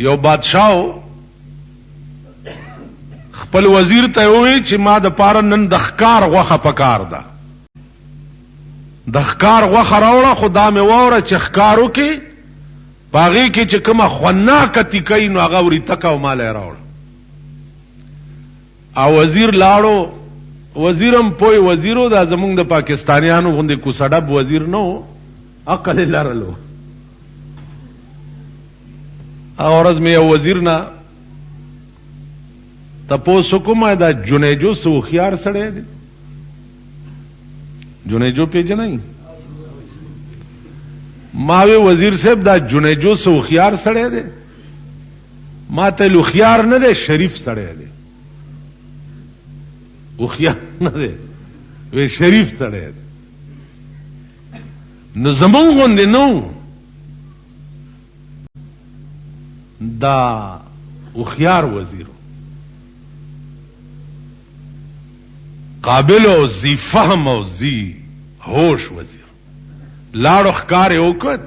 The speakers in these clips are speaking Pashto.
یو بادشاہ خپل وزیر ته وی چې ما د پاره نن د ښکار غوښه پکار ده، د ښکار غوښه راوړه، خو دا مې واوره چې ښکارو کې پاغې کې چې کومه خوناکه تیکۍ نو هغه وریتکه او مال یې راوړه. او وزیر لاړو، وزیرم پوی وزیرو دا زمونږ د پاکستانیانو غوندې کوسډب وزیر نه و، عقل یې لرلو. هغه ورځ مې یو وزیر نه تپوس وکړم دا جنیجو څه هوښیار سړی دی؟ جنیجو پیژنئ؟ ما وی وزیر صاحب دا جنیجو څه هوښیار سړی دی؟ ما ته هوښیار نه دی، شریف سړی دی. هوښیار نه دی، وی شریف سړی دی. نو زمونږ غوندې نه و، دا هوښیار وزیر، قابل او ذی فهم او ذی ہوش وزیر. لاړو ښکار یې وکړ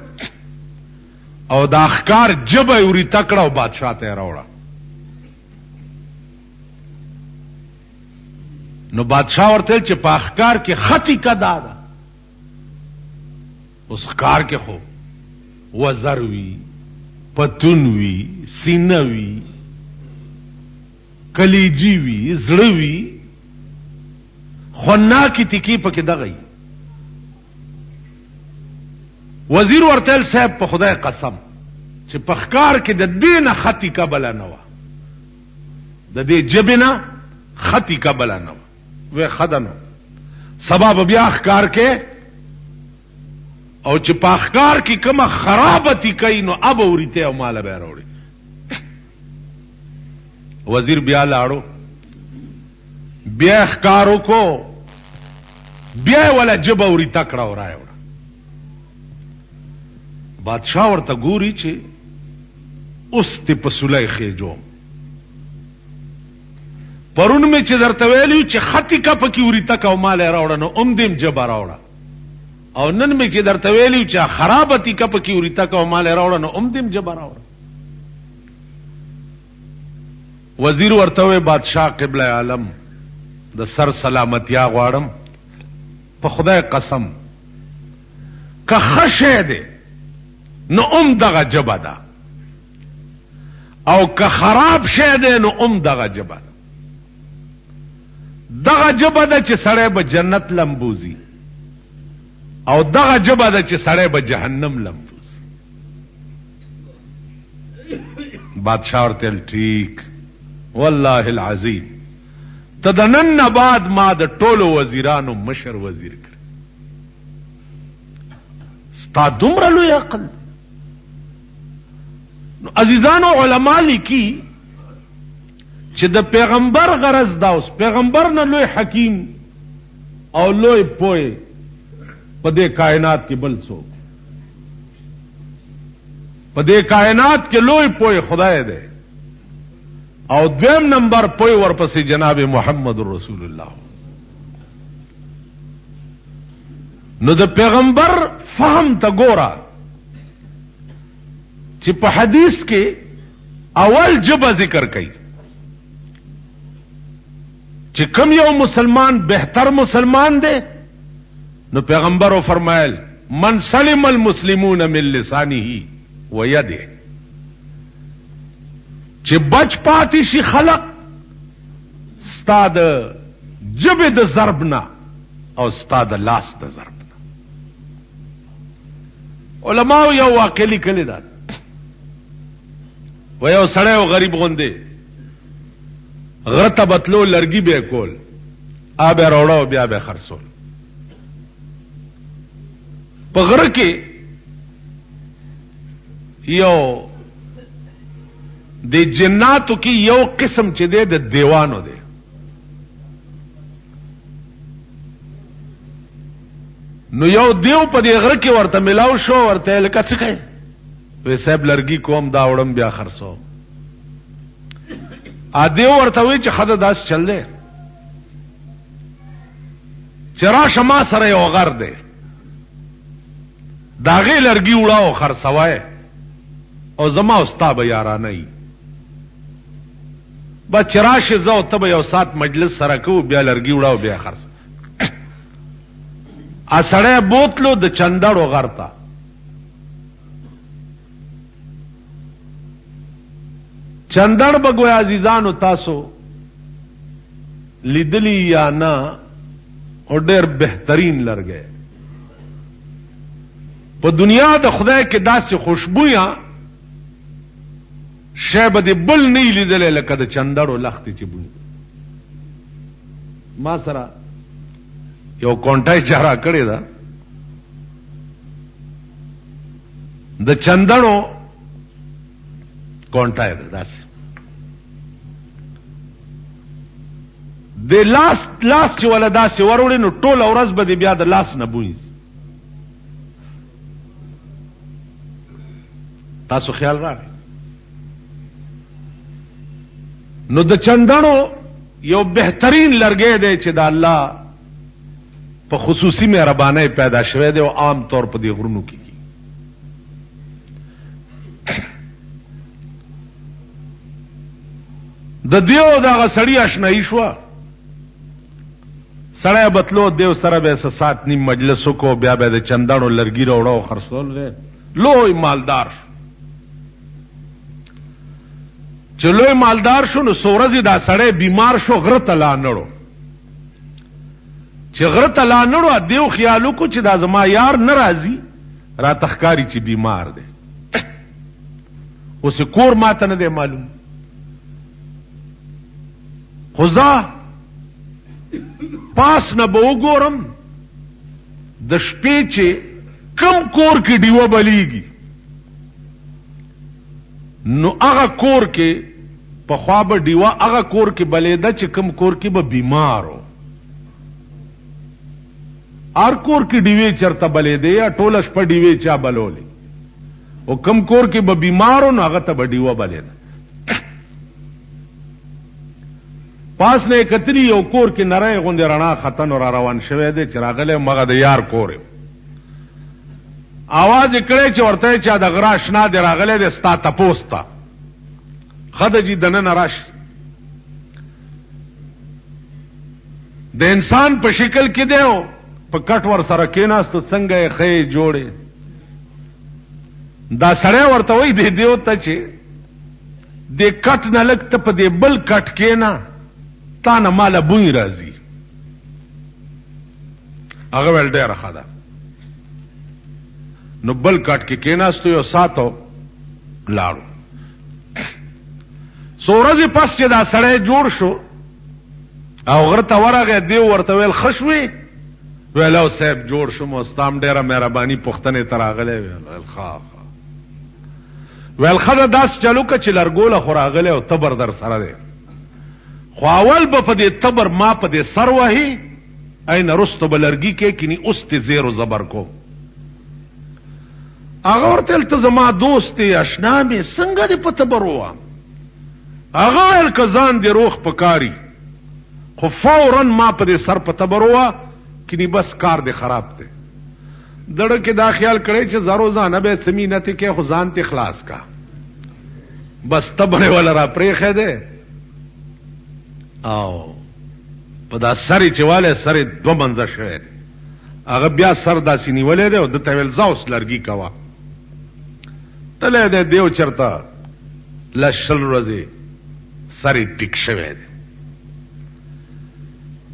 او دا ښکار جبه یې وري تکړه او بادشاہ ته یې راوړه. نو بادشاہ ورته چې په ښکار کې خطی کدا ده، اوس ښکار کې خو وزر وي، پتون وي، سینه وي، کلیجی وي، زړه وي، خوناکی تکی پکې دغی. وزیر ورتل صاحب په خدای قسم چې په ښکار کې د دې نه خطی قبله نه وه، د دې جبې نه خطی قبله نه وه. وی خدنو سبا به بیا ښکار کې او چې په ښکار کې کومه خرابه تیکۍ نو اب وریته او ماله به راوړي. وزیر بیا لاړو، بیا ښکارو کو، بیا ولا جبه وری تکړه او راوړه. بادشاہ ورته ګوري چې اوس ته په سولای خېجو، پرون می چې درته ویلو چې خطی کا پکې وری تک او مال راوړه نو دیم جبه راوړه، او نن می چې درته ویلو چې خرابتی کا پکې وری تک او مال راوړه نو دیم جبه راوړه. وزیر ورته وی بادشاہ قبله عالم د سر سلامتیا غواړم، په خدای قسم که خشه ده نو دغه جبه ده، او که خراب شه ده نو دغه جبه ده. دغه جبه ده چې سړی به جنت لمبوزي، او دغه جبه ده چې سړی به جهنم لمبوزي. بادشاہ ورته ټیک، والله العظیم ته د نن نه بعد ما د ټولو وزیرانو مشر وزیر کړ. ستا دومره لوی عقل. نو عزیزانو علما لیکي چې د پیغمبر غرض دا اوس پیغمبر نه لوی حکیم او لوی پوی په دې کائنات کې بل څوک، په دې کائنات کې لوی پوی خدای دی، او دویم نمبر پوی ورپسې جناب محمد رسول الله. نو د پیغمبر فهم ته ګوره چې په حدیث کې اول جبه ذکر کړي چې کم یو مسلمان بهتر مسلمان دی، نو پیغمبر فرمایل من سلم المسلمون من لسانه ويده، چې بچ پاتې شي خلق ستا د جبې د ضرب نه او ستا د لاس د ضرب نه. علماء یو واقع لیکلی ده، و یو سړی او غریب غوندې غره ته بتلو، لرګي به کول، آب یې راوړه بیا به خرڅول. په غره کې یو د جناتو کې یو قسم چې دی د دیوانو دی. نو یو دیو په دې غره کې ورته ملاو شو، ورته لکه څه کوي؟ وی صاحب لرګي کوم دا وړم بیا خرڅو. ا دیو ورته وی چې خدای داس چل دی چې راشه ما سره یو غر دی، دا غي لرګي وړاو خرڅوای. او زما او ستا به یارانه ای بس چې راشې زه او ته به یو ساعت مجلس سره کوو بیا لرګي وړه او بیا خرڅ سړی بوتلو د چندړو غر ته چندړ به ګویا عزیزانو تاسو لیدلی یا نه او ډېر بهترین لرګی په دنیا د خدای کې داسې خوشبویا شی به دې بل نه لیدلی لکه د چندړو لختې چې بوی ما سره یو کونټای چاره کړې ده د چندړو کونټای ده داسې د لاس چې ولا داسې وروړي نو ټوله ورځ به دې بیا د لاس نه بوی تاسو خیال راغی نو د چندړو یو بهترین لرګی دی چې د الله په خصوصي مهربانۍ پیدا شوی دی او عام طور په دې غرونو کې د دیو دغه سړی اشنایي شوه سړی بتلو دیو سره به سات نیم مجلس وکړو بیا به د چندړو لرګي راوړه او خرڅول لوی مالدار شو چې لوی مالدار شو نو څو ورځې دا سړی بیمار شو غره ته لاړو چې غره ته لاړو دیو خیال وکړو چې دا زما یار نه راځي راته ښکاري چې بیمار دی اوس کور ماته نه دی معلوم خو زه پاس نه به وګورم د شپې چې کم کور کې ډیوه بلیږي نو هغه کور کې پخوا به ډیوه هغه کور کې بلیده چې کم کور کې به بیمار و هر کور کې ډیوې چرته بلیده یا ټوله شپه ډیوې چا بلولې او کم کور کې به بیمار و نو هغه ته به ډیوه بلیده پاس نه کتلی یو کور کې نری غوندې رڼا ختن را روان شوی دی چې راغلی مغه د یار کور आवाज کړی چې ورته چا د غره اشنا دی راغلی دی ستا تپوس ته خده جی دننه راش د انسان په شکل کې دی په کټ ور سره کېناست څنګه یې ښې جوړې دا سړی ورته وایي دی دیو ته چې دې کټ نه لږ ته په دې بل کټ کېنه تا نه ماله بوی راځي هغه ویل ډېره ښه ده نو بل کټ کې کېناستو یو ساتو لاړو څو ورځې پس چې دا سړی جوړ شو او غره ته ورغی دیو ورته ویل ښه شوې ویل او صاحب جوړ شوم استام ډېره مهرباني پوښتنې ته راغلی ویل ښه ویل ښه ده داسې چلو که چې لرګوله خو راغلی او تبر در سره دی خو اول به په دې تبر ما په دې سر وهي این رستو به لرګي کې کني اوس ته زیر و زبر کو هغه ورته ویل ته زما دوست یې اشنا مې څنګه دې په تبر ووهم هغه ویل که ځان دې روغ پکاري خو فورا ما په دې سر په تبر ووه کني بس کار دې خراب دی دړه کې دا خیال کړی چې زه روزانه به څه مینتې کې خو ځان ته خلاص کا بس تبرې ولا را پرېښی دی او په دا سری چې والی سر یې دوه منځه شوی دی هغه بیا سر داسې نیولی دی او ده ته ویل ځه اوس لرګي کوه تلی دی دیو چېرته لس شل ورځې سر یې ټیک شوی دی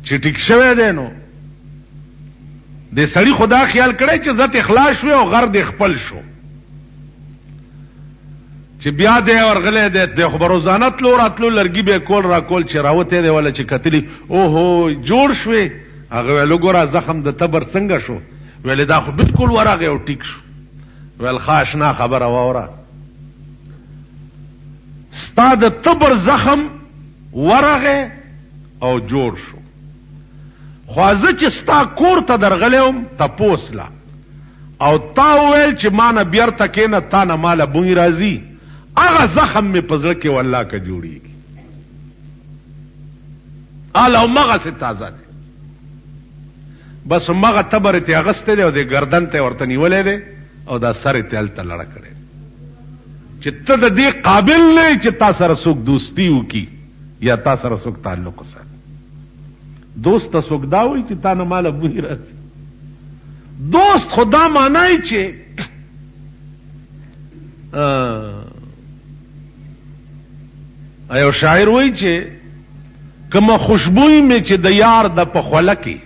چې ټیک شوی دی نو دې سړي خدا خیال کړی چې زه ته خلاص شوی او غر دې خپل شو چې بیا دی ورغلی دی دی خو به روزانه تلو راتلو لرګي به کول را کول چې راوتی دی ولا چې کتلي اوهو جوړ شوې هغه ویل وګوره زخم د تبر څنګه شو ویل دا خو بالکل ورغی او ټیک شو ویل ښه اشنا خبره واوره ستا د تبر زخم ورغی او جوړ شو خو زه چې ستا کور ته درغلی وم تپوس له او تا وویل چې ما نه بیرته کېنه تا نه ماله بوی راځي هغه زخم مې په زړه کې والله که جوړېږي او مغسې تازه دی بس مغه تبر یې تې اغستی دی او د ګردن ته یې ورته نیولی دی او دا سر یې تې هلته لړه کړی چې ته د دې قابل نه چې تا سره څوک دوستی وکي یا تا سره څوک تعلق وساتي. دوست ته څوک دا وایي چې تا نه ماله بوی راځي. دوست خدا معنی چې ایو شاعر وایي چې کومه خوشبوئی می چې د یار د په خوله کې،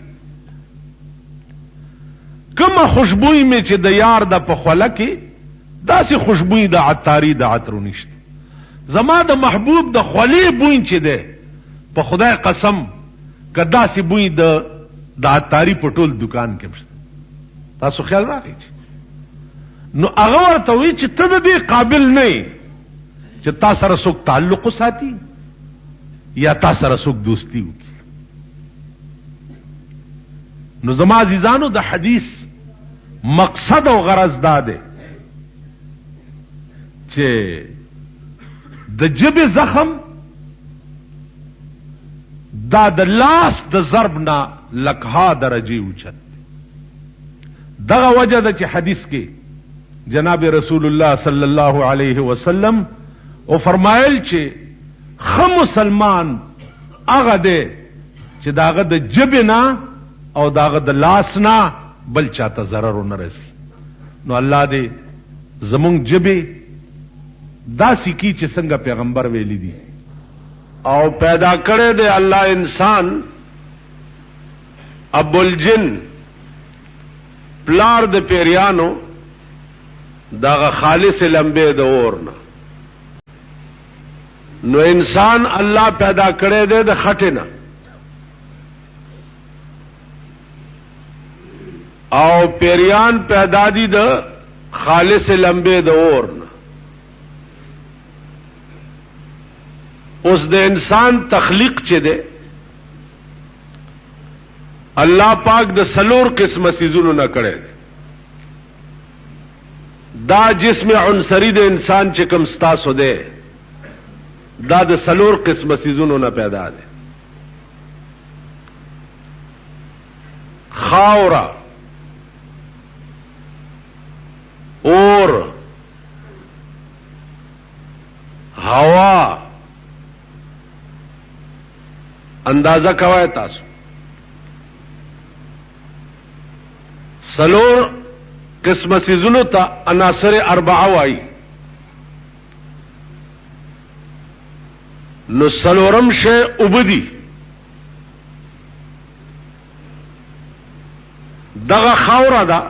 کومه خوشبوئی می چې د یار د په خوله کې، داسې خوشبوئی د عطاری د عطرو نشته. زما د محبوب د خولې بوی چې ده په خدای قسم که داسې بوی د عطاری په ټول دکان کې مشته. تاسو خیال راغی نو هغه ورته وایي چې ته د دې قابل نه یې چې تا سره څوک تعلق وساتي یا تا سره څوک دوستی وکړي. نو زما عزیزانو د حدیث مقصد او غرض دا ده چې د ژبې زخم دا د لاس د ضرب نه لکها درجه اوچت. دغه وجه ده چې حدیث کې جناب رسول الله صلی الله علیه وسلم او فرمایل چې خو مسلمان هغه دی چې داغه د ژبې نه او داغه د لاس نه بل چاته ضرر نه رسي. نو الله دې زمونږ ژبې داسې کی چې څنګه پیغمبر ویلي دي او پیدا کړی دی الله انسان ابو الجن پلار د پیریانو داغه خالص لمبه د اور نه. نو انسان الله پیدا کړی دی د خټه نه او پیریان پیدا دي د خالص لمبه د اور نه. اوس د انسان تخلیق چې ده الله پاک د سلور قسمه سيزونو نه کړي. دا جسم عنصری د انسان چې کوم ستاسو ده دا د سلور قسمه سيزونو نه پیدا ده. خاورا، اور، هوا. اندازہ کوای تاسو سلور قسم سيزونو ته عناصر اربعه وای. نو سلورم شی وبدي دغه خاوره ده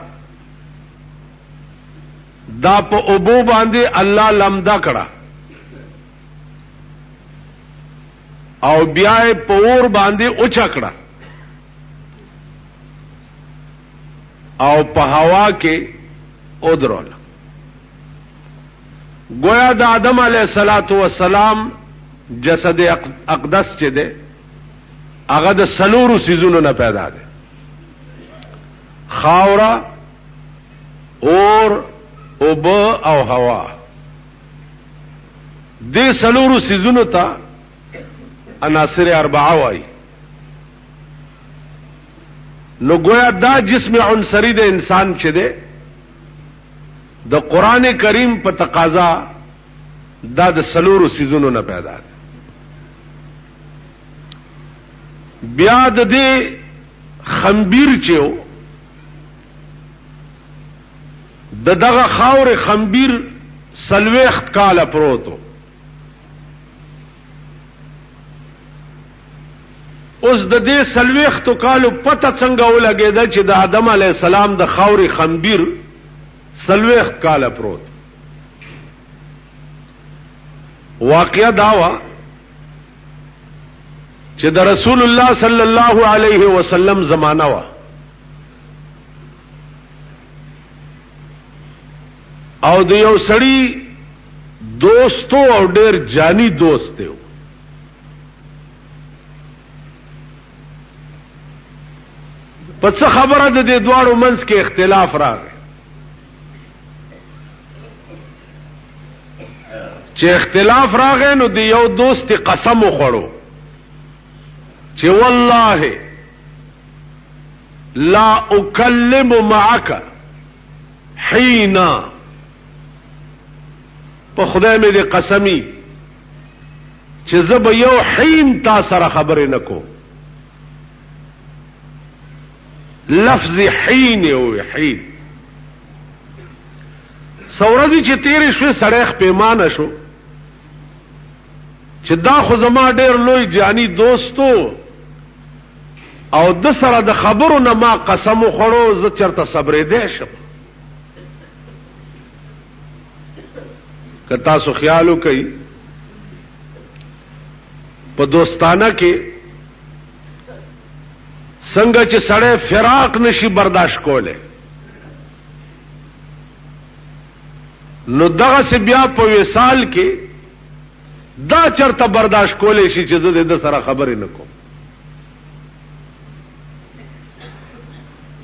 دا په اوبو باندې الله لمدا کړه او بیا په اور باندې اوچا کړه او په هوا کې اودرول. گویا د آدم علیه الصلاۃ والسلام جسد اقدس چې ده هغه د سلورو سيزونو نه پیدا ده. خاورا، اور، اوب او هوا. دې سلورو سيزونو ته عناصر اربعه وای. نو گویا دا جسم عنصری د انسان چې ده د قران کریم په تقاضا دا د سلورو سيزونو نه پیدا ده. بیا د دې خمبیر چيو دغه خاور خمبیر سلويخت کاله پروتو. اوس د دې سلويختو کالو پته څنګه ولګیدا چې د آدم علی السلام د خاوري خمبیر سلويخت کاله پروت. واقعا داوا چې د رسول الله صلی الله علیه وسلم زمانہ وا او د یو سړی دوستو او ډېر جانی دوست دی. په څه خبره د دې دواړو منځ کې اختلاف راغی چې اختلاف راغی نو د یو دوست قسم وخوړو چې والله لا اکلم معك حين په خدای مې دې قسمی چې زه به یو حین تا سره خبرې نه کوم. لفظ حین او حین سورزی چې تیرې شوې سړی پیمانه شو چې دا خو زما ډېر لوی جانی دوستو او د سره د خبرو نه ما قسم وخوړو زه چرته صبرېدی شم. که تاسو خیال وکئ په دوستانه کې څنګه چې سړی فراق نشي برداشت کوله نو دغه سه بیا په وصال کې دا چرته برداشت کولی شي چې زه د سره خبرې نه کوم.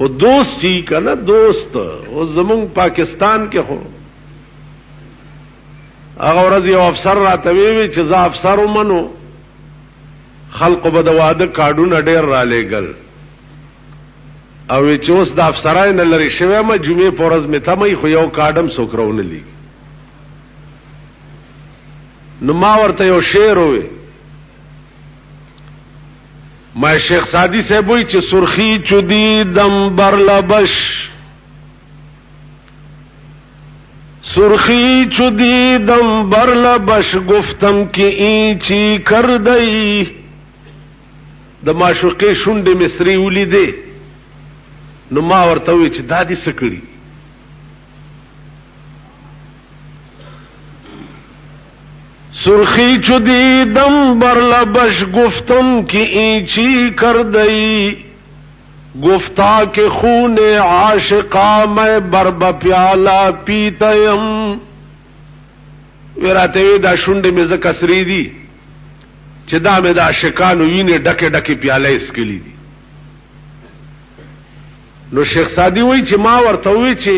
او دوست چی کنه دوست او زمون پاکستان کې خو هغه ورځ یو افسر راته وی چې زه افسر ومنو خلق به د واده کارډونه ډېر را لېږل او چې اوس د افسرای نه لري شوی ما جمعې په ورځ مې تمه خو یو کارډم څوک راونه لیږي. نو ما ورته یو شعر ووی ما شیخ سادی صاحب وی چې سرخی چودی دم بر لبش سرخی چودی دم بر لبش گفتم که این چی کردئی د معشوقې شونډې مصری ولیدې نو ما ورته وی چې دا دې څه کړي. سرخی چودی دم بر لبش گفتم که این چی کردئی گفتا کہ خون عاشقا میں برب پیالہ پیتیم وراته وی دا شونډې مې زکه سری دي چې دا مې د عاشقانو وینې ډکه ډکه پیاله اسکلی دي. نو شیخ سادی وی چې ما ورته وی چې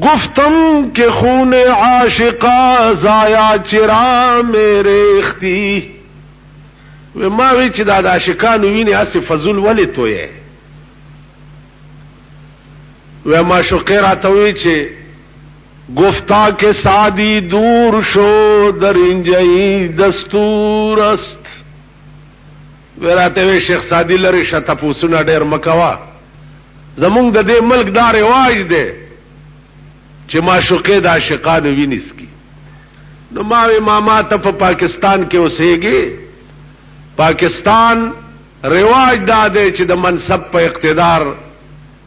گفتم کہ خون عاشقا ضایا چرا میرے اختی و ما وی چې دا د عاشقانو وینې اسی فضول ولې توې و ما شوقې راته وی چې گفتا کہ سادی دور شو در انجئی دستور است وراته وی شیخ سادی لري شته پوسونه ډېر مکوا زمونږ د دې ملک دا رواج دی چې معشوقې د عاشقانو وینې سکي. نو ما وی ماما ته په پاکستان کې اوسېږي پاکستان رواج دا دی چې د منصب په اقتدار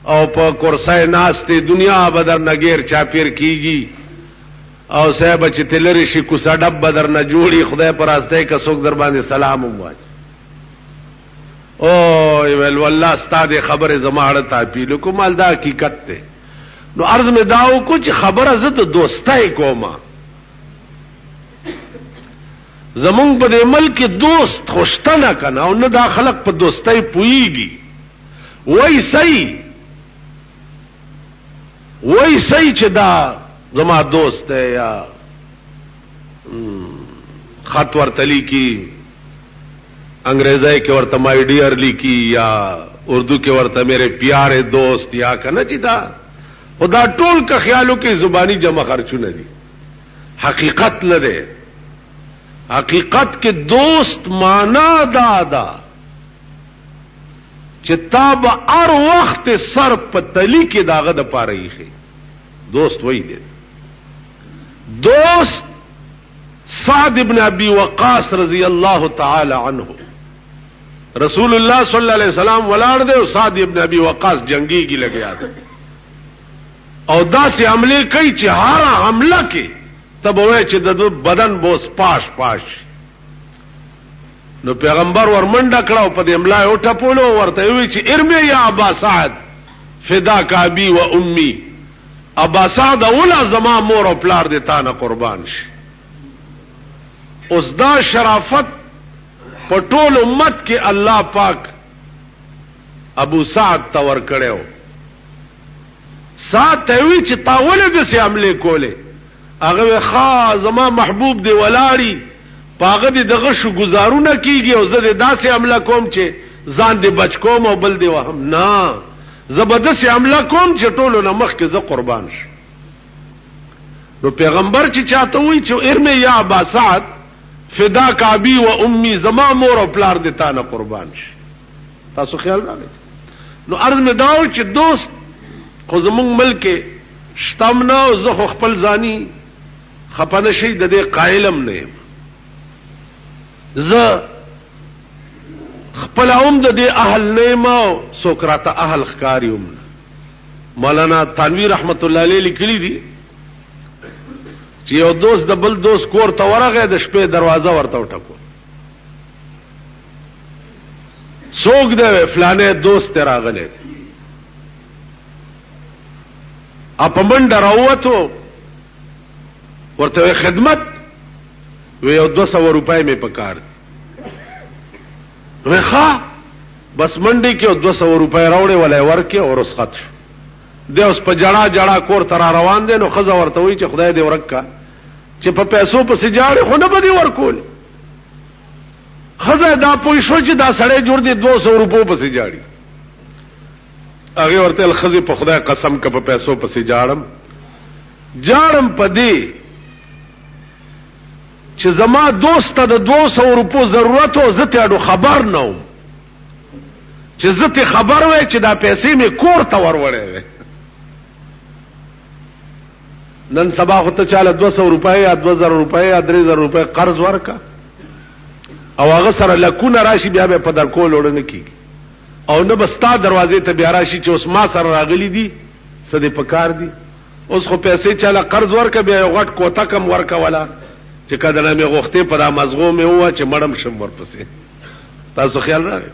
او په کرسۍ ناستې دنیا بدر نګیر چاپیر کیږي او صاحب چې تلری شي کوڅه ډب بدر نه جوړي خدای پر راسته که څوک در باندې سلام ووایي او ویل والله ستاده خبره زماړه تعبیل کوم دا حقیقت ته. نو عرض میں داو کو چې خبره زه د دوستای کومه زمونږ په دې ملک دوست خوشتنه کنه او نه دا خلق په دوستای پویږي وای سي چې دا زما دوست ہے یا خط ورته لیکي انګریزی کې ورته مای ډیر لیکي یا اردو کې ورته میرے پیارے دوست یا کنه چې دا خدا ټول کا خیالو کې زبانی جمع خرچونه دي حقیقت نه ده. حقیقت کې دوست معنا دا چې تاب هر وخت سر په تلی کې داغه د پاره یې دوست وای دی. دوست سعد ابن ابي وقاص رضی الله تعالی عنہ رسول الله صلی الله علیه وسلم ولاړ دی او سعد ابن ابي وقاص جنگیږي لګیا دی او داسې حمله کوي چې هر حمله کې تب وای چې د بدن بوس پاش نو پیغمبر ورمنډه کړه په دې املا او ټپولو ورته وی چې ارمه یا ابا سعد فداک ابي و امي ابا سعد اوله زما مور او پلار دې تا نه قربان شي. اوس دا شرافت په ټول امت کې الله پاک ابو سعد تور کړو سات وی چې تاول د سي عمله کوله هغه خاص زما محبوب دی ولاړی پاغه دې دغه شو گزارونه کیږي او زه دې داسې عمله کوم چې ځان دې بچ کوم او بل دې وهم نه زبردست عمله کوم چې ټولو نه مخ کې زه قربان شم. نو پیغمبر چې چاته وی چې ارمه یا ابا سعد فداک ابي و امي زما مور او پلار دې تا نه قربان شي. تاسو خیال راغی. نو ارز مې داو چې دوست خو زمونږ ملک شتمنا او زه خپل ځاني خپنه شي د دې قائلم نه یم. زه خپل اوم د دې اهل نه ما سوکراته اهل ښکاریوم. مولانا تنویر رحمت الله علیه لیکلی دي چې یو دوست د بل دوست کور ته ورغی د شپې دروازه ورته وټکو. څوک دی؟ فلانه دوست راغلی. اپ منډه راووتو ورته خدمت وی یو 200 روپۍ مې پکار دي. وی ښه بس منډي کې 200 روپۍ راوړې ولای ورکه او رسخت شو. د اوس په جړه جړه کور تر روان دي. نو خزه ورته وی چې خدای دې ورکا چې په پیسو پسې جاړي خو نه بدی ورکول. خزه دا پوي شو چې دا سړی جوړ دي 200 روپو پسې جاړي. هغه ورته خزه په خدای قسم که په پیسو پسې جاړم پدې چې زما دوست ته د 200 روپو ضرورت او زته اډو خبر نه و چې زته خبر وای چې دا پیسې می کور ته وروړې وي. نن سبا خو ته چاله 200 روپۍ یا 2000 روپۍ یا 3000 روپۍ قرض ورکا او هغه سره لکونه راشي بیا به په در کول وړنه کیږي او نه بستا دروازې ته بیا راشي چې اوس ما سره راغلي دي سده پکار دي. اوس خو پیسې چاله قرض ورکا بیا یو غټ کوتا کم ورکا ولا چې کله نه مې غوښته په دا مزغو مې هوا چې مړم شم ورپسې. تاسو خیال راغی.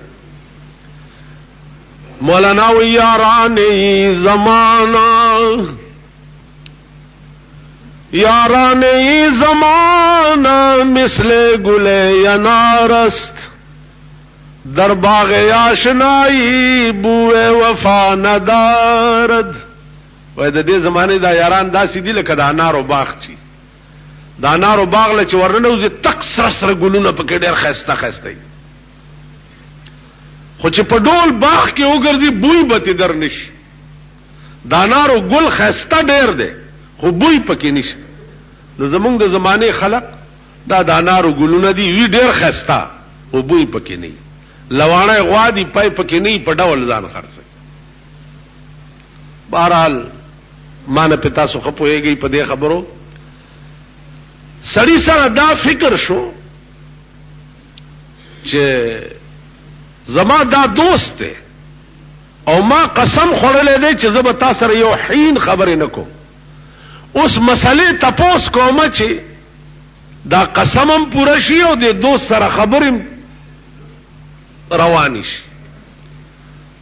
مولانا و یارانی زمانہ یارانی زمانہ مثل گل ینارست در باغ آشنائی بوئے وفا ندارد. وای د دې زمانه دا یاران داسې دي لکه د انارو باغ چی. د انارو باغ له چې ورننوځي تک سره سره ګلونه پکې ډېر خسته خسته خو چې په ډول باغ کې وګرځي بوی به در نشي. د انارو ګل خسته ډېر دی خو بوی پکې نشته. نو زمونږ د زمانه خلق دا د انارو ګلونه دي وی ډېر خسته او بوی پکې نه. لوانه غوا دي پای پکې نه په ډول ځان خرڅي. بهرحال مانه پتا سو خپويږي په دې خبرو. سړی سره دا فکر شو چې زما دا دوست دی او ما قسم خورلې دی چې زه به تاسو سره یو حین خبرې نکوم. اوس مسئله تپوس کوم چې دا قسمم پوره شي او د دوست سره خبرې روان شي.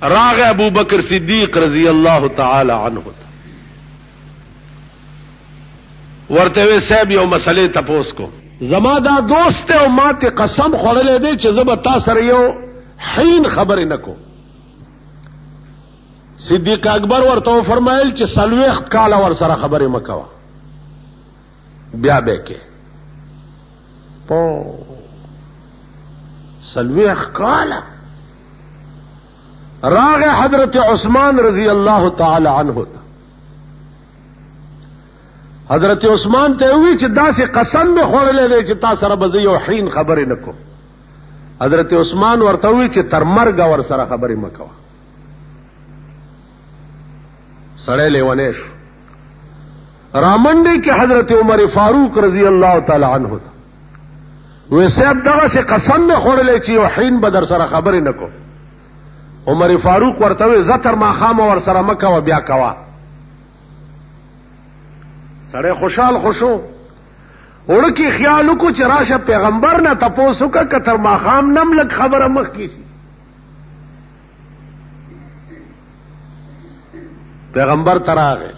راغ ابو بکر صدیق رضی الله تعالی عنہ ورته وی صاحب یو مسئله تپوس کو. زما دا دوست او ماته قسم خورلې دی چې زه به تاسو سره یو حین خبرې نکوم. صدیق اکبر ورته فرمایل چې سلوخت کاله ور سره خبرې مکوا بیا به کې په سلوخت کاله. راغ حضرت عثمان رضی الله تعالی عنہ حضرت عثمان ته وی چې داسې قسم به خورلې دی چې تاسو سره به یو حین خبرې نکوم. حضرت عثمان ورته وی چې تر مرګ ور سره خبرې مکوا. سړی لیونه شو. رامنډي کې حضرت عمر فاروق رضی الله تعالی عنہ وی صاحب دغه څه قسم نه خورلې چې یو حین به در سره خبرې نکوم. عمر فاروق ورته وی زتر ما خام ور سره مکوا بیا کوا. سړی خوشحال خوشو ورکی خیالو کو چې راشه پیغمبر نه تپوسو کا کتر ما خام نم لک خبره مخ کی. پیغمبر تراغه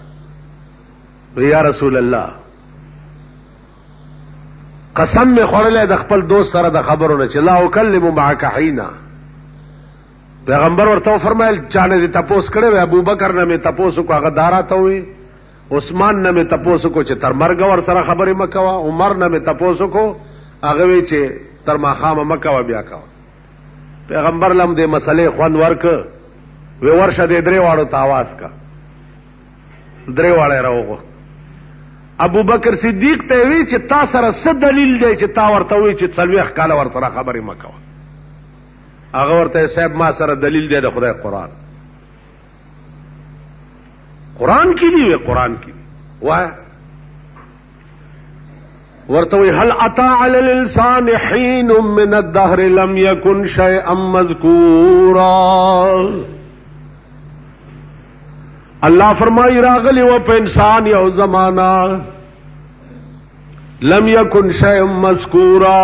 یا رسول الله قسم می خورلې د خپل دوست سره د خبرونه چې لا اکلم معك حینا. پیغمبر ورته فرمایل چانه دې تپوس کړو ابو بکر نه می تپوسو کو هغه داراته وي. عثمان نه می تپوسو کو چې تر مرګ ور سره خبرې مکوا. عمر نه می تپوسو کو هغه وی چې تر ما خامه مکوا بیا کوا. پیغمبر لم دې مسلې خوان ورک وی ورشه دې درې واړو ته आवाज کا. درې واړه راوغه ابو بکر صدیق ته وی چې تا سره څه دلیل دی چې تا ورته وی چې 40 کاله ورته خبرې مکوه. هغه ورته صاحب ما سره دلیل دی د خدای قرآن کې دی. وی قرآن کې وای ورته وی هل اتا علی الانسان حين من الدهر لم يكن شيئا مذكورا. اللہ فرمائی راغلی و پہ انسان یو زمانہ لم یکن شیء مذکورا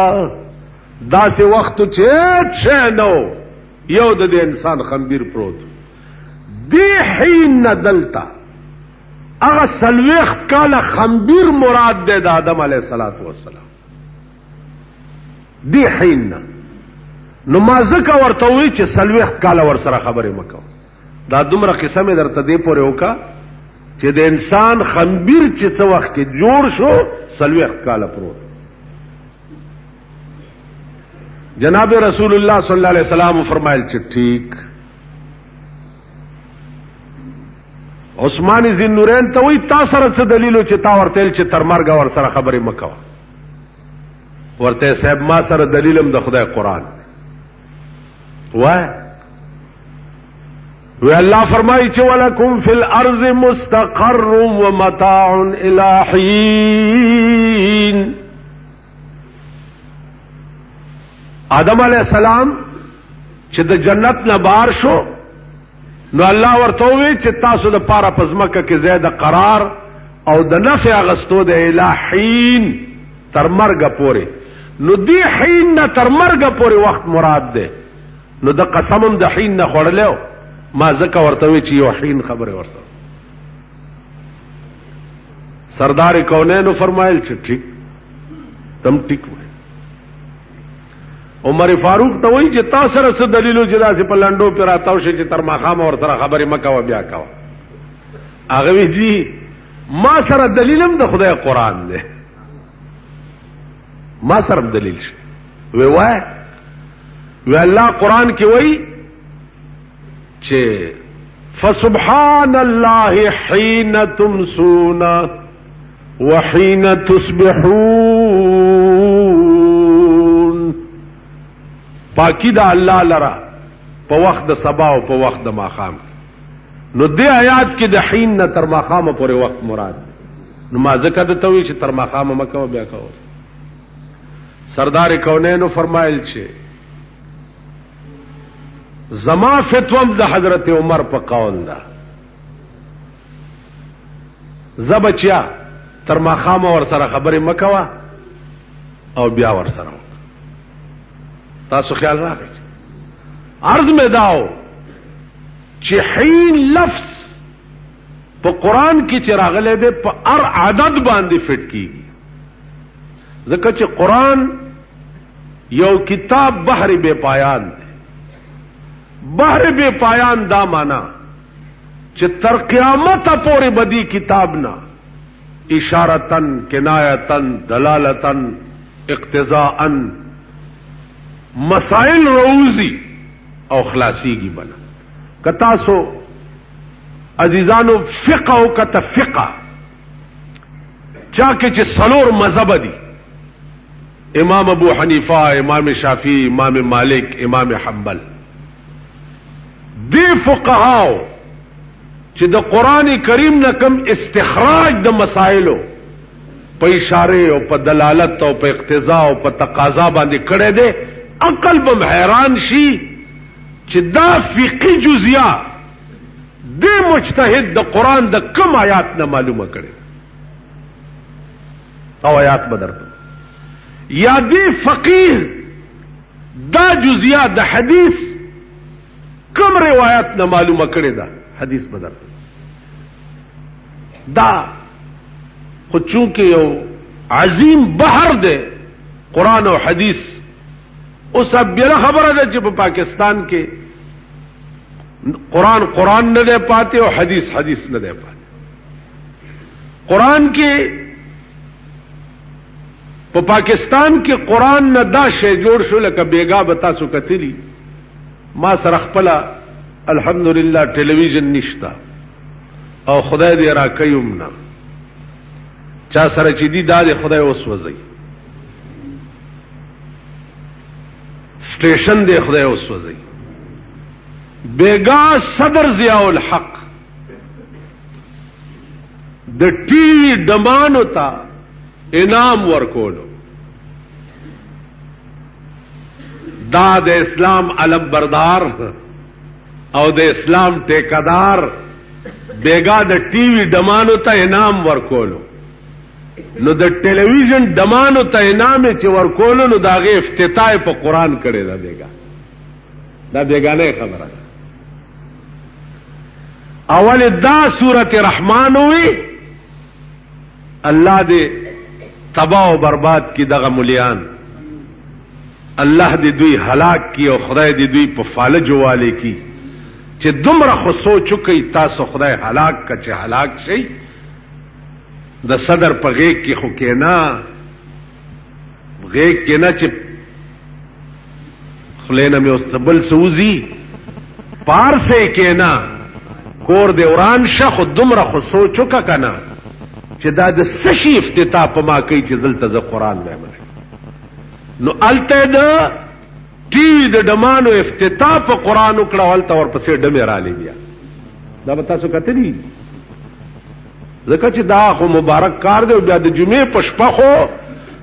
دا سے وقت چیت شے نو یو د انسان خمبیر پروت دی حین ندلتا اغا سلویخ کالا خمبیر مراد دے دا آدم علیہ السلام دی حین نو مازکا ورطوئی چی سلویخ کالا ورسرا خبری مکو دا دومره قسم درته دی پورې وکا چې د انسان خمبیر چې څه وخت کې جوړ شو 40 کاله پروت. جناب رسول الله صلی الله علیه وسلم فرمایل چې ٹھیک. عثمان ذی نورین ته وی تا سره څه دلیل چې تا ورته چې تر مرګ ور سره خبرې مکو. ورته صاحب ما سره دلیلم د خدای قرآن وای. وی اللہ فرمائی چھ وَلَكُمْ فِي الْأَرْضِ مُسْتَقَرٌ وَمَتَاعٌ إِلَى حِينٍ. آدم علیہ السلام چھ د جنت نہ بار شو نو اللہ ورتووی چھ تاسو د پارا پزمکه کې زید قرار او د نفع اغستو د الى حین تر مرګ پورې. نو دی حین نه تر مرګ پورې وخت مراد ده. نو د قسمم د حین نه خورلو ما زکه ورته وی چې یو حین خبره ورته. سردار کونین فرمایل چې ٹھیک تم ٹھیک وای. عمر فاروق ته وی چې تاسو سره څه دلیلو چې داسې په لنډو پر راتاو شي چې تر ماخام ور سره خبره مکه بیا کاوه. هغه وی جی ما سره دلیلم د خدای قرآن دی ما سره دلیل شي. وی وای وی الله قرآن کې وی چې فسبحان الله حين تمسون وحين تصبحون. پاکی دا الله لرا په وخت د سبا او په وخت د ماخام. نو دې آیات کې د حين نه تر ماخام پورې وخت مراد. نو ما ذکر د توي چې تر ماخام مکه بیا کاوه. سردار کونین فرمایل چې زما فتوم د حضرت عمر په قول ده زبچیا تر ماخام ور سره خبرې مکوا او بیا ور سره. تاسو خیال راکړئ. عرض مې داو چې حین لفظ په قرآن کې چې راغلی دی په هر عدد باندې فټ کیږي. ځکه چې قرآن یو کتاب بحر بے پایان دی. بحر بے پایان دا مانا چې تر قیامت پورې بدی کتاب نا اشارتن کنایتن دلالتن اقتضاءن مسائل روزی او خلاصیگی بنا. کتاسو عزیزانو فقہ او کتا فقہ چاکے چھ سلور مذہب دی امام ابو حنیفہ امام شافعی امام مالک امام حنبل دی فقهاو چې د قرآن کریم نه کم استخراج د مسائلو په اشاره او په دلالت او په اقتضاء او په تقاضا باندې کړي دي عقل به حیران شي چې دا فقهي جزئیه د مجتهد د قرآن د کم آیات نه معلومه کړي او آیات بدرته یا دی فقيه دا جزئیه د حدیث کم روایت نه معلومه کړي دا حدیث بدر دا خو چونکه یو عظیم بحر دی قرآن او حدیث. اوس بیا خبره ده چې په پاکستان کې قرآن نه دی پاتې او حدیث نه دی پاتې. قرآن کې په پاکستان کې قرآن نه دا شی جوړ شو لکه بیګا به تاسو کتلی. ما سره خپل الحمدلله ټلویزیون نشتا او خدای دې را کوم نه چا سره چې دی دا د خدای وسوځي سټیشن دی خدای وسوځي بیگا صدر ضیاء الحق د ټي وي ډمانو ته انعام ورکولو دا د اسلام علم بردار او د اسلام ټیکدار بیگا د ټي وي ډمانو ته انعام ورکولو نو د ټلویزیون ډمانو ته انعام چې ورکولو نو داغه افتتاح په قران کړي دا بیگانه خبره اول دا سورت رحمان ہوئی اللہ دے تباہ و برباد کی دغه ملیان اللہ دے دوی ہلاک کی او خدای دے دوی په فالج والے کی چې دومره خو سوچو کوي تاسو خدای ہلاک کا چې ہلاک شي د صدر په غیږ کې خو کېنا غیږ کې نه چې خلینه مې اوس بل سوزي پار سے کېنا کور دی وران شه خو دومره خو سوچو کا کنه چې دا د سشي افتتاح په ما کوي چې دلته ز قران وایم نو الته د ټي د ډمانو افتتاح په قران وکړه ولته ورپسې ډمه را لې بیا دا به تاسو کتلی ځکه چې دا خو مبارک کار دی بیا د جمعې په شپه خو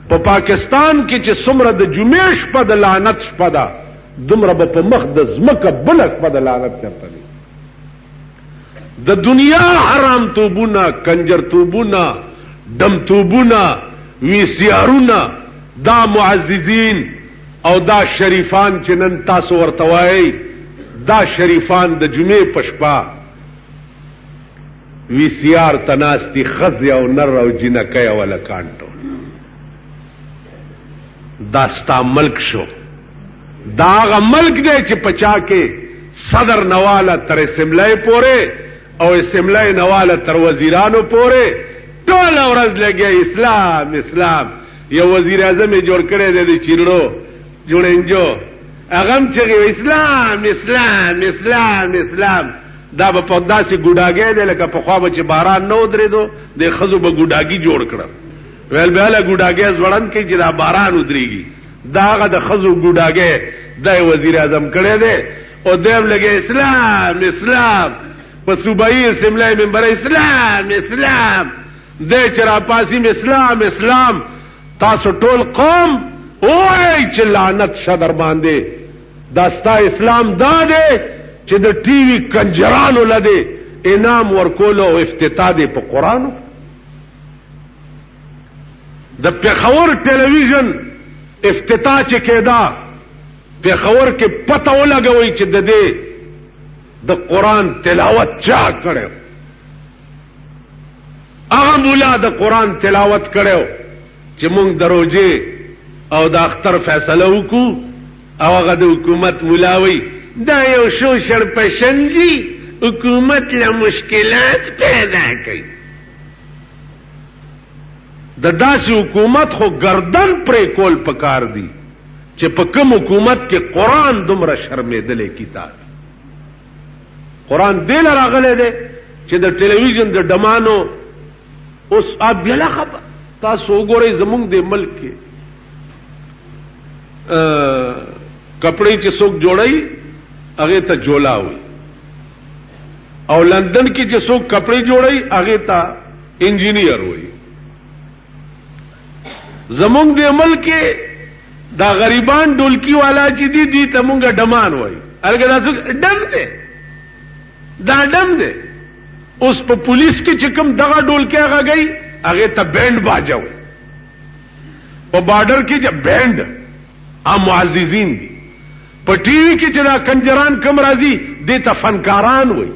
په پاکستان کې چې څومره د جمعې شپه د لعنت شپه ده دومره به په مخ د ځمکه بل شپه د لعنت چرته دی د دنیا حرام توبونه کنجر توبونه دم توبونه ویسیارونه دا معززین او دا شریفان چې نن تاسو ورته وایي دا شریفان د جمعې په شپه ویسیار تناستی خزی او نر او جنکی او لکانټو دا ستا ملک شو دا هغه ملک دی چې پچا کې صدر نواله تر اسمبلی پورې او اسمبلی نواله تر وزیرانو پورې ټول ورځ لګي اسلام اسلام یو وزیر اعظم جوړ کړی دی د چیرړو جوړنجو هغه چې اسلام اسلام اسلام اسلام دا به په داسې ګوډاګی دی لکه پخوا به چې باران نه ودرېدو د ښځو به ګوډاګي جوړ کړم ویل به هله ګوډاګی ځوړند کوي چې دا باران ودرېږي دا هغه د ښځو ګوډاګی دی وزیر اعظم کړی دی او دیم لګی اسلام اسلام په صوبایي اسمبلی ممبر اسلام اسلام دی چې راپاسیم اسلام اسلام تاسو ټول قوم وای چې لعنت شه در باندې دا ستا اسلام دا دی چې د ټي وي کنجرانو لده انعام ورکولو او افتتاح دی په قرآنو د پېښور ټلویزیون افتتاح چې کېدا پېښور کې پته ولګوئ چې د دې د قرآن تلاوت چا کړو هغه مولا د قرآن تلاوت کړو چې موږ د روژې او د اختر فیصله وکړو او هغه د حکومت مولاوي دا یو شوشر پسندی حکومت له مشکلات پیدا کوي د داسې حکومت خو گردن پرې کول پکار دی چې په کوم حکومت کې قرآن دومره شرمېدلی کتاب قرآن دې له راغلی دی چې د ټلویزیون د ډمانو اوس بېله خبر تاسو وګورئ زمونږ د ملک کې کپړې چې څوک جوړوي هغه ته جولا وي او لندن کې چې څوک کپڑے جوړي هغه ته انجینیر وي زمونږ د ملک کې دا غریبان ډولکی والا چې دي ته مونږه ډمان وای هغه دا څه ډم دی دا ډم دی اوس په پولیس کې چې کوم دغه ډولکی هغه گئی هغه ته بینډ باجو په بارډر کې چې بینډ عام معززین دي په ټي وي کې چې دا کنجران کم راځي دې ته فنکاران وای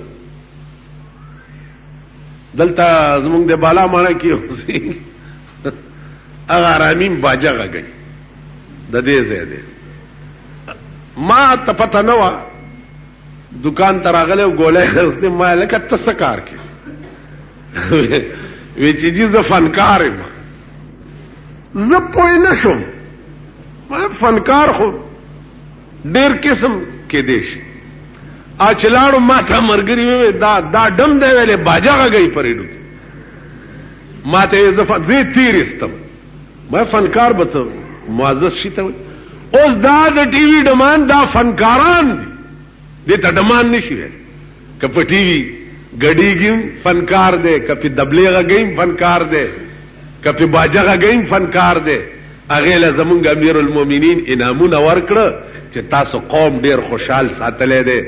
دلته زمونږ د بالا مانا کې اوسې هغه رامین باجه غږی د دې ځای دی ما ته پته نه وه دکان ته راغلی و ګولۍ اخیستې ما لکه ته څه کار کې وی چې جي زه فنکار یم زه پوه نه شم فنکار خو ډېر قسم کېدی شي چې لاړو ما ته ملګري وویل دا ډم دی ویلې باجه غږی په ریډیو کې ما ته زه تیر استم ما فنکار بچ معزز شي ته اوس دا د ټي وي ډمان دا فنکاران دي دې ته ډمان نشي که په ټي وي ګډیګم فنکار دی که په دبلیغه گیم فنکار دی که په باجغه گیم فنکار دی هغه له زمونږ امیر المؤمنین انعامونه ورکړه چې تاسو قوم ډیر خوشحال ساتلې دی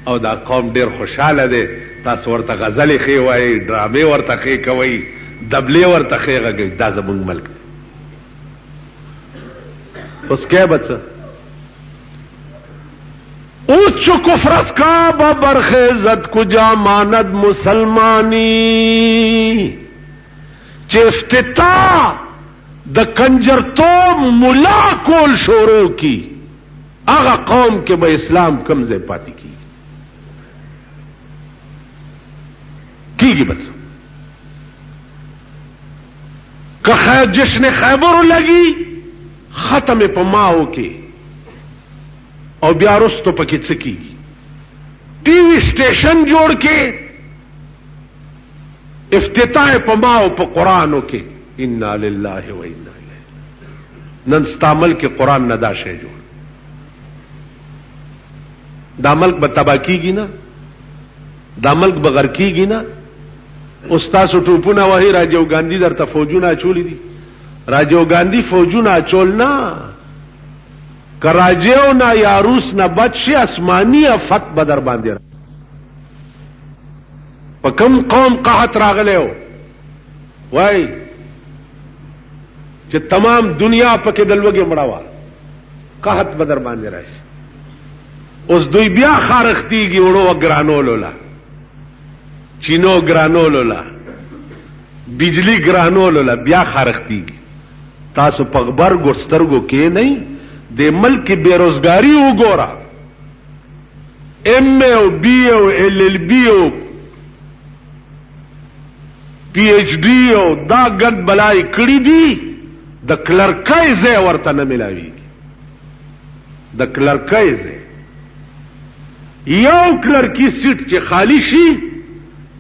او دا قوم ډیر خوشاله دی تاسو ورته غزلې خې وایي ډرامې ورته خې کوي دبلې ورته خې غږی دا زمونږ ملک اوس کې بچه اوچ کفرس کا برخیزت کجا ماند مسلمانی چه افتتاح د کنجر تو ملا کول شروع کی اغا قوم کے با اسلام کمزے پاتی کی گی بس کہ جشن خیبر لگی ختم پماؤ کے او بیا رستو پکې څه کیږي ټي وي سټیشن جوړ کې افتتاح پماو په قرآنو کې انا لله و انا الیه نن استعمل کې قرآن نه دا شی جوړ دا ملک به تبا کیږي نه دا ملک به غر کیږي نه استاد ټوپونه وਹੀ راجیو ګاندھی درته فوجونه اچولې دي راجیو ګاندھی فوجونه اچول نه کراجیو نا یا روس نا بچی اسمانی افت بدر باندې په کوم قوم قحط راغلی و وای چې تمام دنیا پکې د لوږې مړه وه قحط بدر باندې راشي اوس دوی بیا خارختیږي وړو ګرانولو لا چینو ګرانولو لا بجلی ګرانولو لا بیا خارختیږي تاسو په غبرګو سترګو کې نه د ملک بیروزگاری وګورا ایم او بی او ال ال بی او پی ایچ ڈی او دا ګډ بلای کړی دي د کلرکای ځای ورته نه ملاویږي د کلرکای ځای یو کلرکی سیټ چې خالی شي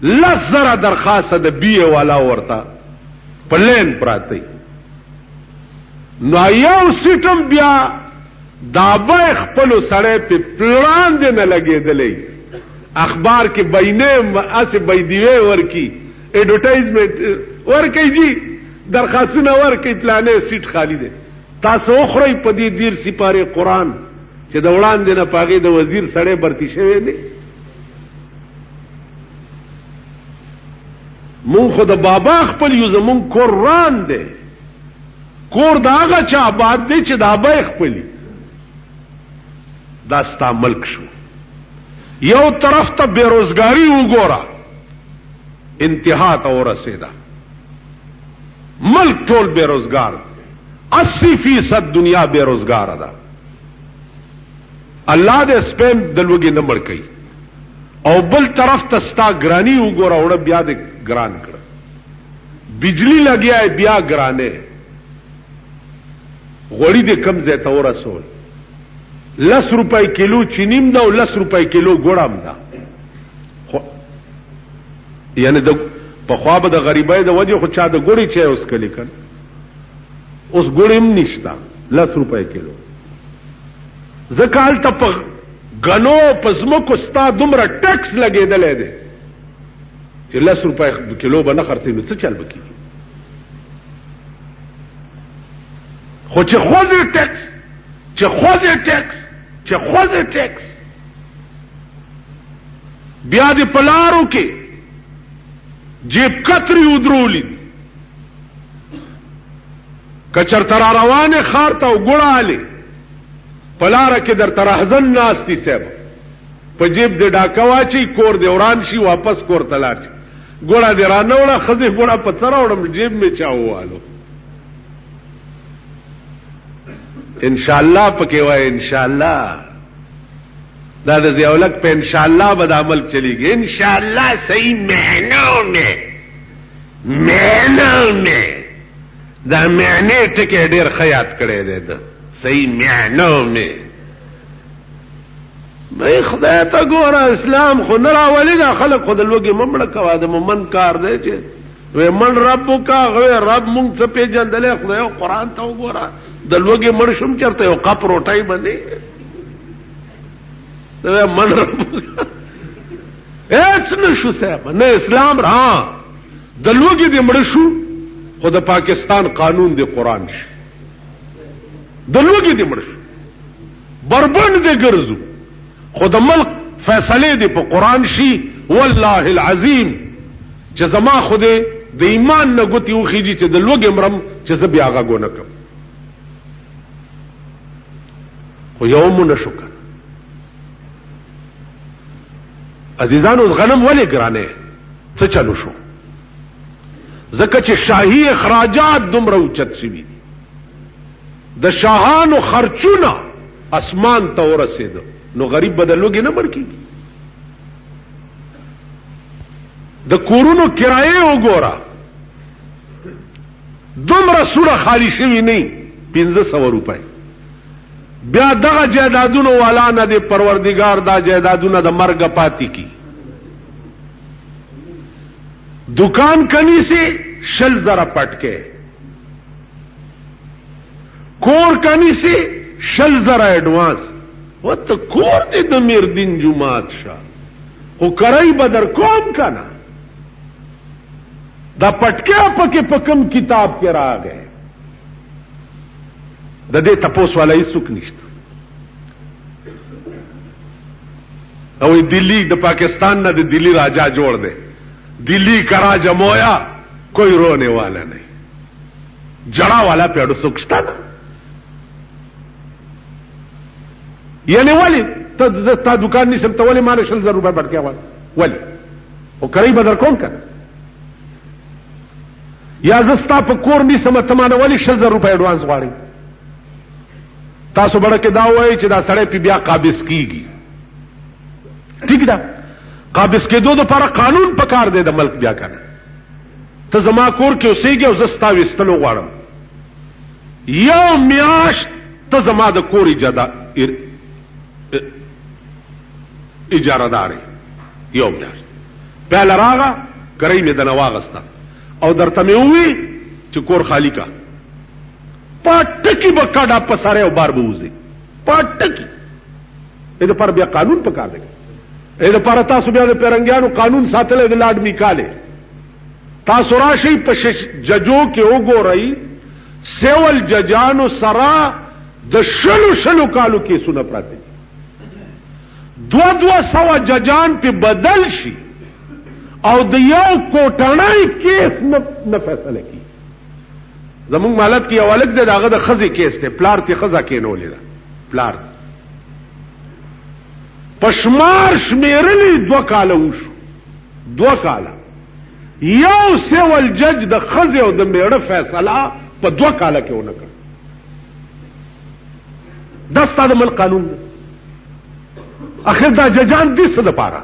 10,000 درخواست د بی والا ورته پلین پراتی نو یو سیټم بیا دا به خپل سړی په پلان دی نه لګېدلی اخبار کې بینه اسې بيدیوي ورکی ایڈورټایزمنٹ ورکی جی درخواستونه ورکی پلانې سیټ خالی دی تاسو خورئ په دې دیر سپاره قرآن چې د وړاندې نه پاغې د وزیر سړی برتی شوی دی مونږ خو د بابا خپل یو زمونږ قرآن دی کور دا هغه چا آباد دی چې دا به خپلی دا ستا ملک شو یو طرف ته بیروزگاری وګوره انتها ته ورسېده ملک ټول بیروزگار 80% دنیا بیروزگار ده الله دې سپین د لوږې نه مړ کوي او بل طرف ته ستا ګرانی وګوره وړه بیا دې ګران کړه بجلی لګیا بیا ګرانه غوړی دې کم ځای ته ورسول 10 روپۍ کیلو چینیم دا او 10 روپۍ کیلو ګوړم دا یعنی د په خوا به د غریبۍ د وجه خو چا د ګوړی چای اوس کلی کړ اوس ګوړم نشتا 10 روپۍ کیلو زکال ته په غنو پزمکو ستا دومره ټیکس لګېدلې دی چې 10 روپۍ کیلو به نه خرڅې نو څه چل بکی خو چې خوځي ټیکس چې خوځي ټیکس بیا دې پلارو کې جیب کتری ودرولی کچر ترا روانه خار ته وګړه علي پلاره کې در ترحزن ناستی سیب په جیب دې ډاکا واچي کور دې وران شي واپس کور تلار ګوړه دې رانوړه خزه ګوړه په سره وړم جیب می چاووالو انشاءاللہ پکې وای انشاءاللہ دا د زیولک په انشاءاللہ به د عمل چلیږي انشاءاللہ صحیح معنوں میں دا معنی ټکي ډېر خیاط کړی دی دا صحیح معنوں میں بھئی خدای ته ګوره اسلام خو نه راولي دا خلک خو د لوږې ممړه کوه د مومن کار دی چې وی من ربک غوی رب مونږ څه پیژندلې خدای او قران ته وګوره د لوګي مړ شوم چرته یو کپ روټای باندې وی من ربک هیڅ نشو صاحب نه اسلام را د لوګي دې مړ شو خو د پاکستان قانون دی قران شي د لوګي دې مړ شو بربند دې ګرځو خو د ملک فیصله دې په قران شي والله العظیم چې زما خو دې د ایمان نه ګوتی وخیږي چې د لوګي مرم چې زه بیا هغه ګونه کوم خو یو مو نشو کنه عزیزانو غنم ولې ګرانه څه چلو شو ځکه چې شاهي اخراجات دومره اوچت شوي دي د شاهانو خرچونه اسمان ته ورسېده نو غریب به د لوګي نه مړ کېږي د کورونو کرایه وګوره دومره سوره خالی شوي نه 1500 روپۍ بیا دغه جایدادونو والا نه دی پروردگار دا جایدادونه د مرګ پاتې کی دکان کنی سے 60,000 پټکے کور کنی سے 60,000 ایڈوانس وت کور دې د میر دین جمعات شاه خو کرای بدر کوم کنا دا پټکیا پکې پکم کتاب کې راغې د دې تپوس والا هیڅ نشته او دلی د پاکستان نه د دلی راجا جوړ دی دلی کا راجا مویا کوئی رونے والا نہیں جڑا والا پیڑو سکشتا نا یعنی ولی تا دکان نیسم تا ولی مانا 60,000 روپے بڑھ والا ولی او کرائی بدر کون کنا یا زستا پا کور نیسم تمانا ولی 60,000 روپے ایڈوانس غواړي تاسو بڑا کې دا وایي چې دا سړی پی بیا قابض کیږي ٹھیک دا قابض کېدو دپاره قانون پکار دی د ملک بیا کنه ته زما کور کې اوسېږي او زه ستا ویستلو غواړم یو میاشت ته زما د کور اجاره دارې یو میاشت پهله راغه کرۍ مې دنه واغسته او درته مې ووي چې کور خالی کا پټکی به کډه په سره او بار به وځي پټکی دې لپاره بیا قانون پکار دی دې لپاره تاسو بیا د پیرنګیانو قانون ساتل د لاډ میکاله تاسو راشي په ججو کې وګورئ سیول ججانو سرا د شلو کالو کې سونه پراته 200 ججان په بدل شي او د یو کوټنۍ کیس نه فیصله کی زمون مالت کې اولک د داغه د خزي کیس ته پلار ته خزا کینولې ده پلار پشمار شمیرلی 2 کاله وشو 2 کاله یو سیول جج د خزي او د میړه فیصله په 2 کاله کې ونه کړ دستا د مل قانون ده اخر دا ججان دې څه د پاره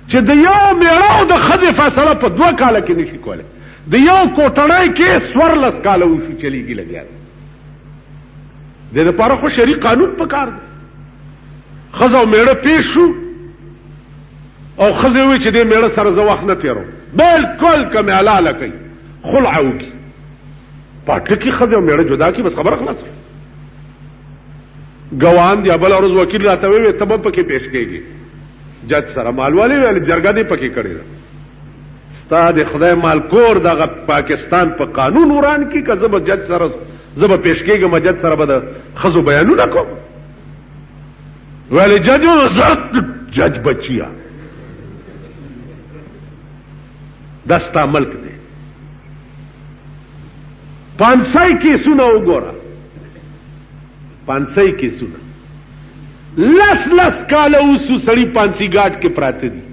چې د یو میړه او د خزي فیصله په 2 کاله کې نشي کولای د یو کوټنۍ کې 14 کاله وشو چلیږي لګیا د لپاره خو شری قانون پکار دی خزه او میړه پیښ شو او خزه وی چې د میړه سره زه وخت نه تیرو بالکل کمه حلاله کوي خلع وکي پټ کی خزه او میړه جدا کی بس خبره خلاص ګوان دی بل ورځ وکیل راته وی ته په کې پیش کېږي جج سره مالوالی ویل جرګه دی پکې کړی استاد خدای مال کور دغه پاکستان په قانون وران کی که زب جج سره زب پیش کېږم جج سره به د خزو بیانونه کوم ویل جج جج بچیا دستا ملک دی 500 کیسونه وګوره 500 کیسونه لس کاله اوسو سړی 500 ګاټ کې پراته دي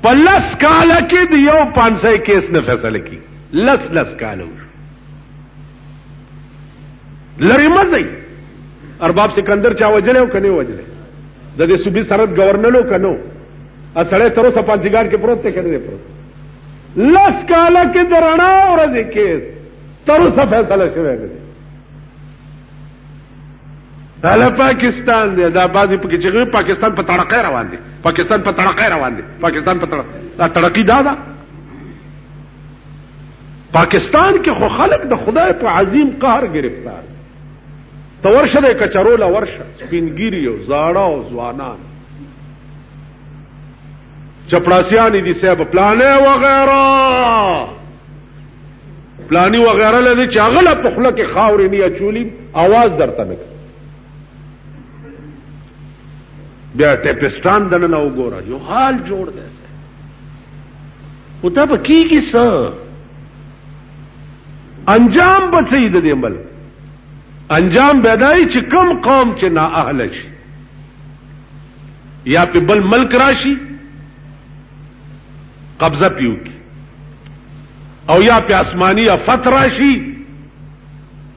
په لس کاله کې د یو 500 کیس نه فیصله کی لس کاله اوسو لری مزي ارباب سکندر چا وجله او کني وجله د دې صوبې سرحد گورنرو کنو اسړې تر اوسه 500 ګاټ کې پروت ته کړي پروت لس کاله کې درنا ورځ کیس تر اوسه فیصله شوی دی دا پاکستان دی دا بعضی پکې چې پاکستان په تړقې روان دي پاکستان په تړقې روان دي پاکستان په تړقې دا پاکستان کې خو خلک د خدای په عظیم قهر گرفتار ته ورشه د کچروله ورشه سپینګیری او زاړه او ځوانان چپړاسیانی دي صاحب پلانې وغیرہ پلانی وغیرہ لدی چې هغه له په خوله کې خاورې نه اچولي आवाज درته نه بیا ټیپستان دننه وګوره یو حال جوړ دی او ته به کېږي څه انجام به څه د دې عمل انجام به دای چې کم قوم چې نااهله شي یا په بل ملک راشي قبضه پیو کی او یا په آسمانی افت راشي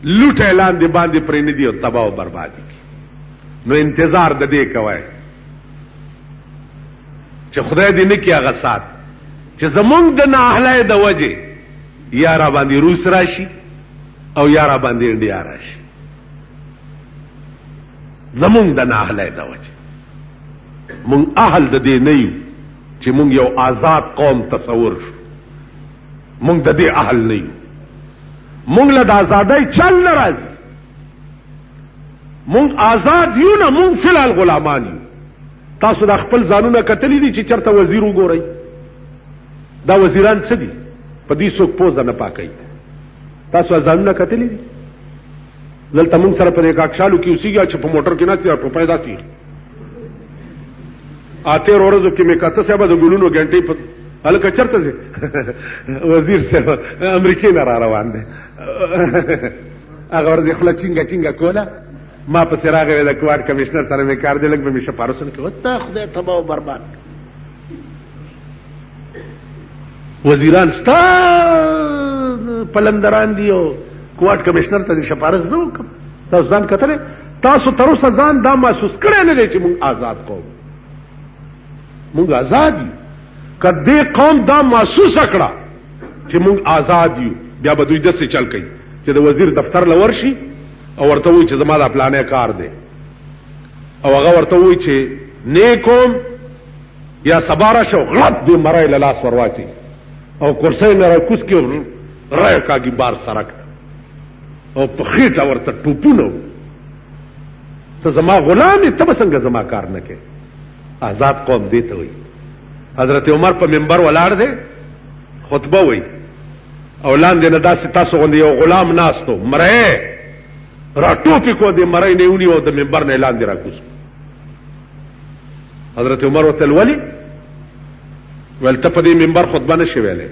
لوټ اعلان دی باندې پرې نه دی او تباہ او بربادي کی نو انتظار د دې کوي چې خدای دې نه کیږي غسات چې زمونږ د نااهله د وجه یا را باندې روس راشي او یا را باندې انډیا راشي زمونږ د نااهله د وجه مونږ اهل د دې نه یو چې مونږ یو آزاد قوم تصور شو مونږ د دې اهل نه یو مونږ له د آزادۍ چل نه راځي مونږ آزاد یو نه مونږ فلال غلامان یو تاسو د خپل ځانونه کتلی دي چې چرته وزیر وګورئ دا وزیران څه دي په دې څوک پوزه نه پاکي تاسو ځانونه کتلی دي دلته مونږ سره په دې کاکشالو کې اوسېږي چې په موټر کې نه تي په پیدا تي آتے ورځو کې مې کاته صاحب د ګلونو غنټې په هلکه چرته سي وزیر صاحب امریکای نه را روان دي هغه ورځ خپل چنګا کوله ما په سراغه د کوارټ کمشنر سره مې کار دی لګ به مې شپارسن کې وته خدای تباہ او برباد وزیران ستا پلندران دیو کوارټ کمشنر ته شپارس زو تاسو ځان کتره تاسو تر اوسه ځان دا محسوس کړی نه دی چې موږ آزاد قوم موږ آزاد یو کدی قوم دا محسوس کړه چې موږ آزاد یو بیا به دوی دسه چل کوي چې د وزیر دفتر لور شي او ورته وایي چې زما دا پلانې کار دی او هغه ورته وایي چې نیکوم یا سباره شو غلط دی مړی له لاس ورواچي او کرسۍ نه راکوس کې رای کاږي بار سرک او په خېټه ورته ټوپونه ته زما غلام یې ته به څنګه زما کار نه کوې آزاد قوم دې ته وایي حضرت عمر په منبر ولاړ دی خطبه وایي او لاندې نه داسې تاسو غوندې یو غلام ناستو مړی را ټوپې کو دې مړی نه ونیو او د منبر نه لاندې راکوس حضرت عمر ورته ولې ویل ته په دې منبر خطبه نشي ویلی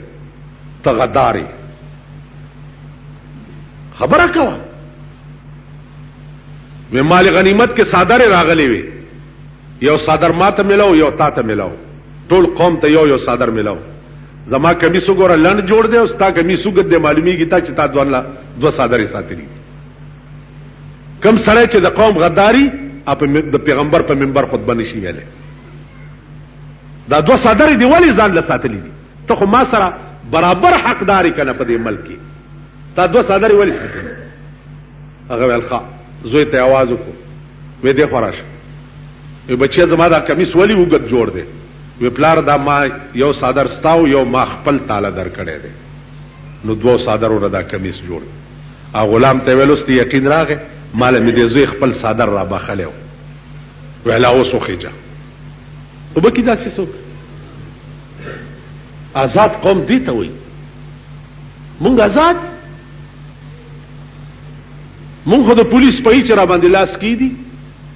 ته غدارې خبره کوه وی مال غنیمت کې صادرې راغلې وي یو صادر ما ته ملاو یو تا ته ملاو ټول قوم ته یو صادر ملاو زما کمیس وګوره لنډ جوړ دی او ستا کمیس وګد دی معلومیږي تا چې تا دوه صادرې ساتلي کم سړی چې د قوم غداري د پیغمبر په منبر خطبه نشي ویلی دا دوه صادرې دی ولې ځان له ساتلي دي ته خو ما سره برابر حقداري کنه په دې ملک کې تا دوه صادرې ولې ساتلي هغه ویل ښه زوی ته आवाज وکړو وې دې خوا راشه وی بچیا زما دا کمیس ولی وګد جوړ دی وی پلار دا ما یو صادر ستاو یو ما خپل تعالی در کړی دی نو دوه صادرونه دا کمیس جوړ ا غلام ته ویلوست یقین راغې مال مې دې زوی خپل صادر را بخلو ویلا اوسو خېجا او بکی دا څه څوک آزاد قوم دی ته وای مونږ آزاد مونږ خو د پولیس په هیڅ را باندې لاس کی دي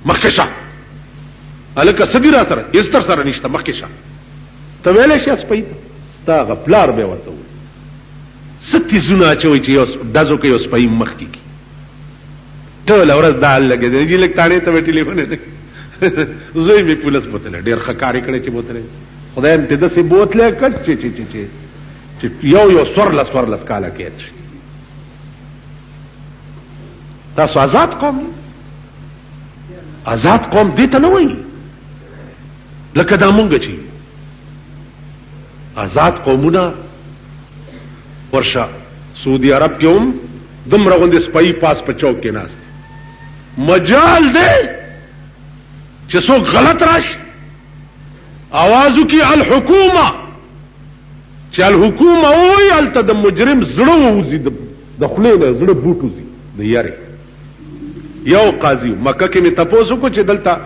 مخکشه الکه صدی را سره استر سره نشته مخکشه ته ویلې شې سپې ستا غپلار به ورته وای ستی زونه چوي چې یو دازو کې یو سپې مخ کی ټول ورځ دال لګې دی چې لکټانې ته ټلیفون دی زوی می پولیس بوتله ډیر خکاری کړي چې بوتله خدای دې د سي بوتله کټ چې یو سورلس کاله کې تاسو آزاد قوم دې ته نه وایي لکه دا مونږ چې آزاد قومونه ورشه سعودي عرب کې هم دومره غوندې سپایي پاس په چوک کې ناست مجال دی چې څوک غلط راشي आवाज کی الحکومه چې الحکومه وای هلته د مجرم زړه ووځي د خولې نه زړه بوټ وځي د یارې. یو قاضي مکه کې مې تپوس وکړو چې دلته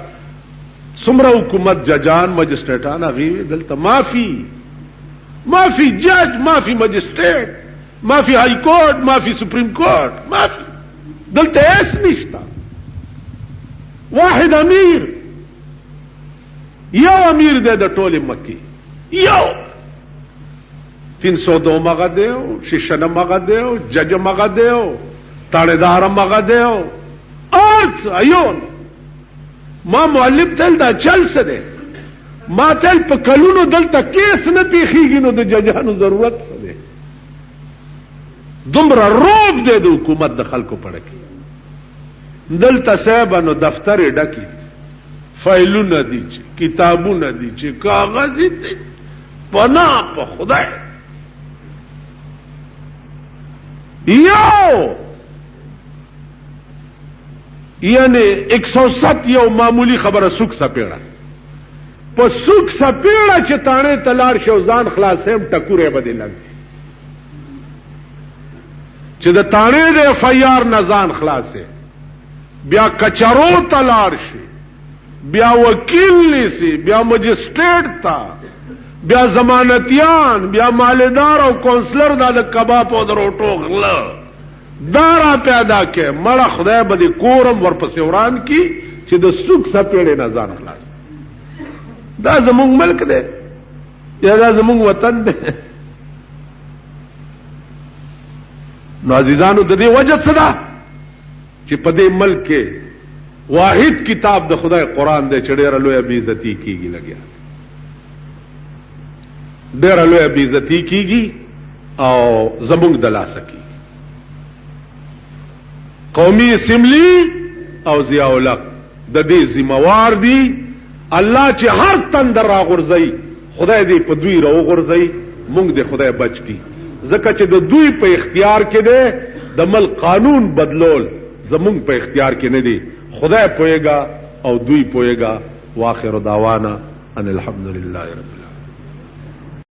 څومره حکومت ججان مجسټریټان هغې دلته مافي جج مافي مجسټریټ مافي هائی کورټ مافي سپریم کورټ مافي دلته هیڅ نشته. واحد امیر یو امیر دی د ټولې مکې یو 302 مغه دیو شیشنه مغه دیو جج مغه دیو تاړهدار مغه دیو اڅ ایون. ما مؤلف تل دا چل څه دی ما تل په کلونو دلته کیس نه پیخیږي نو د ججانو ضرورت څه دی. دومره روب دی د حکومت د خلکو پړه کې دلته صاحب نو دفتر ډکی فایلونه دي چې کتابونه دي چې کاغذ دي پناه په خدای یو یعنی 107 یو معمولی خبره سوک سپیړه په سوک سپیړه چې تانه تلار شو ځان خلاصیم ټکوره بده لګي چې د تانه د اف ای آر نه ځان خلاصه بیا کچرو تلار شي بیا وکیل نسی بیا مجسټریټ تا بیا ضمانتیان بیا مالدار او کونسلر دا د کباب او د روټو غله دارا پیدا کې مړه خدای به دې کورم ورپسې وران کی چې د سوک سپېړې نه ځان خلاص. دا زمونږ ملک دی یا دا زمونږ وطن دی؟ نو عزیزانو د دې وجه څه ده چې په دې ملک کې واحد کتاب د خدای قرآن دی چې ډېره لویه بې عزتي کېږي لګیا ډېره لویه بې عزتي کېږي او زمونږ د لاسه کېږي. قومي اسمبلی او ضیاء الحق د دې ذمہوار دي الله چې هر تندر راغورځي خدای دې په دوی راوغورځي موږ دې خدای بچ کی ځکه چې د دوی په اختیار کې دی د ملک قانون بدلول زمونږ په اختیار کې نه دی. خدای پوهیږي او دوی پوهیږي. واخر دعوانا ان الحمد لله رب العالمین.